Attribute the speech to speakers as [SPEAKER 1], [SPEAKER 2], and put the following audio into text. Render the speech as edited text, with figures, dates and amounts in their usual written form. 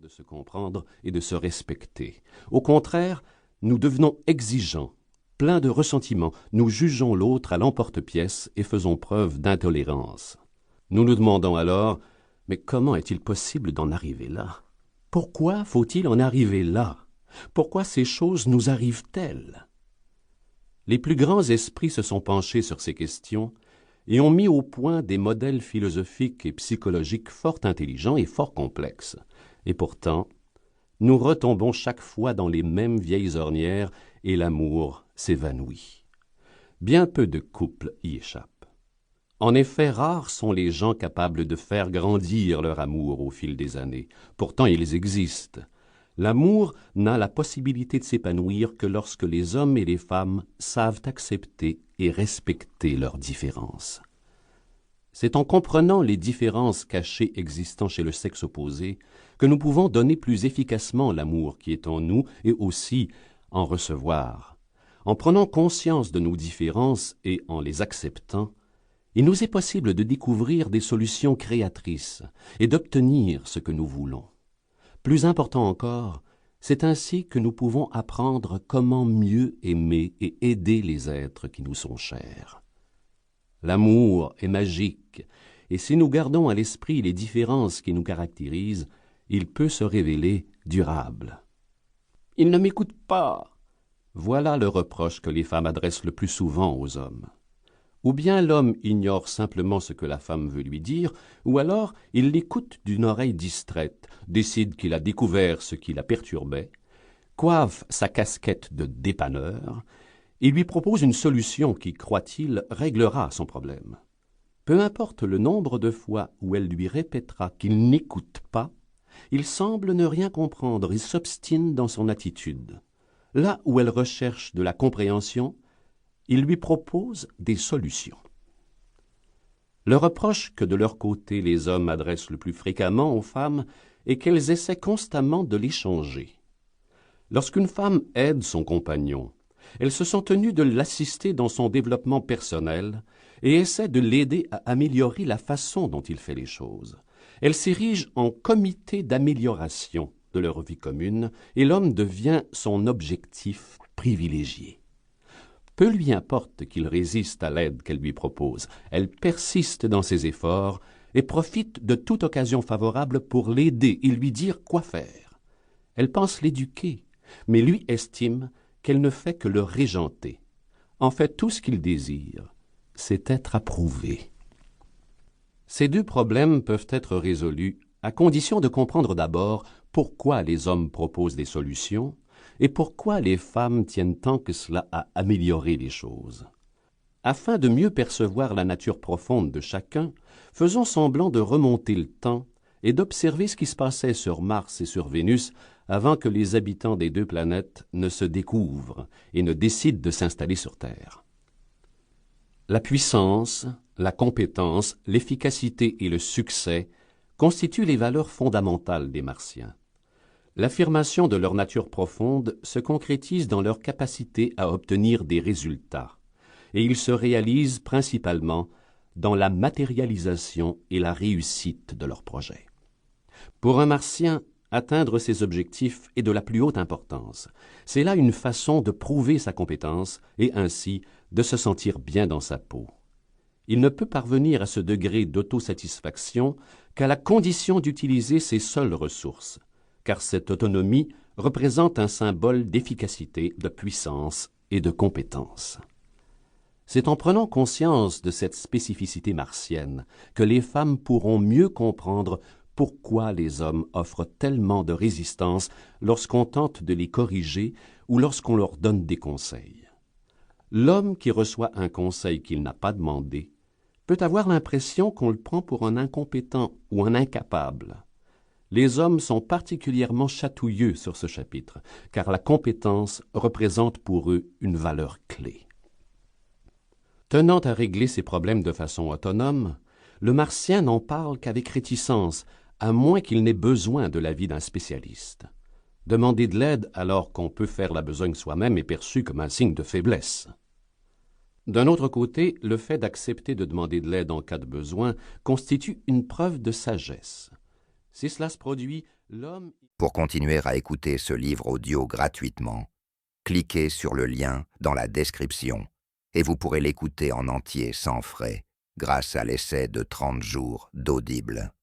[SPEAKER 1] se comprendre et de se respecter. Au contraire, nous devenons exigeants, pleins de ressentiment, nous jugeons l'autre à l'emporte-pièce et faisons preuve d'intolérance. Nous nous demandons alors, mais comment est-il possible d'en arriver là? Pourquoi faut-il en arriver là? Pourquoi ces choses nous arrivent-elles? Les plus grands esprits se sont penchés sur ces questions et ont mis au point des modèles philosophiques et psychologiques fort intelligents et fort complexes. Et pourtant, nous retombons chaque fois dans les mêmes vieilles ornières et l'amour s'évanouit. Bien peu de couples y échappent. En effet, rares sont les gens capables de faire grandir leur amour au fil des années. Pourtant, ils existent. L'amour n'a la possibilité de s'épanouir que lorsque les hommes et les femmes savent accepter et respecter leurs différences. C'est en comprenant les différences cachées existant chez le sexe opposé que nous pouvons donner plus efficacement l'amour qui est en nous et aussi en recevoir. En prenant conscience de nos différences et en les acceptant, il nous est possible de découvrir des solutions créatrices et d'obtenir ce que nous voulons. Plus important encore, c'est ainsi que nous pouvons apprendre comment mieux aimer et aider les êtres qui nous sont chers. L'amour est magique, et si nous gardons à l'esprit les différences qui nous caractérisent, il peut se révéler durable. « Il ne m'écoute pas !» Voilà le reproche que les femmes adressent le plus souvent aux hommes. Ou bien l'homme ignore simplement ce que la femme veut lui dire, ou alors il l'écoute d'une oreille distraite, décide qu'il a découvert ce qui la perturbait, coiffe sa casquette de dépanneur et lui propose une solution qui, croit-il, réglera son problème. Peu importe le nombre de fois où elle lui répétera qu'il n'écoute pas, il semble ne rien comprendre et s'obstine dans son attitude. Là où elle recherche de la compréhension, il lui propose des solutions. Le reproche que de leur côté les hommes adressent le plus fréquemment aux femmes est qu'elles essaient constamment de les changer. Lorsqu'une femme aide son compagnon, elle se sent tenue de l'assister dans son développement personnel et essaie de l'aider à améliorer la façon dont il fait les choses. Elle s'érige en comité d'amélioration de leur vie commune et l'homme devient son objectif privilégié. Peu lui importe qu'il résiste à l'aide qu'elle lui propose. Elle persiste dans ses efforts et profite de toute occasion favorable pour l'aider et lui dire quoi faire. Elle pense l'éduquer, mais lui estime qu'elle ne fait que le régenter. En fait, tout ce qu'il désire, c'est être approuvé. Ces deux problèmes peuvent être résolus à condition de comprendre d'abord pourquoi les hommes proposent des solutions et pourquoi les femmes tiennent tant que cela à améliorer les choses. Afin de mieux percevoir la nature profonde de chacun, faisons semblant de remonter le temps et d'observer ce qui se passait sur Mars et sur Vénus avant que les habitants des deux planètes ne se découvrent et ne décident de s'installer sur Terre. La puissance, la compétence, l'efficacité et le succès constituent les valeurs fondamentales des Martiens. L'affirmation de leur nature profonde se concrétise dans leur capacité à obtenir des résultats, et ils se réalisent principalement dans la matérialisation et la réussite de leurs projets. Pour un Martien, atteindre ses objectifs est de la plus haute importance. C'est là une façon de prouver sa compétence et ainsi de se sentir bien dans sa peau. Il ne peut parvenir à ce degré d'autosatisfaction qu'à la condition d'utiliser ses seules ressources, car cette autonomie représente un symbole d'efficacité, de puissance et de compétence. C'est en prenant conscience de cette spécificité martienne que les femmes pourront mieux comprendre pourquoi les hommes offrent tellement de résistance lorsqu'on tente de les corriger ou lorsqu'on leur donne des conseils. L'homme qui reçoit un conseil qu'il n'a pas demandé peut avoir l'impression qu'on le prend pour un incompétent ou un incapable. Les hommes sont particulièrement chatouilleux sur ce chapitre, car la compétence représente pour eux une valeur clé. Tenant à régler ses problèmes de façon autonome, le Martien n'en parle qu'avec réticence, à moins qu'il n'ait besoin de l'avis d'un spécialiste. Demander de l'aide alors qu'on peut faire la besogne soi-même est perçu comme un signe de faiblesse. D'un autre côté, le fait d'accepter de demander de l'aide en cas de besoin constitue une preuve de sagesse. Si cela se produit, l'homme
[SPEAKER 2] Pour continuer à écouter ce livre audio gratuitement, cliquez sur le lien dans la description et vous pourrez l'écouter en entier sans frais grâce à l'essai de 30 jours d'Audible.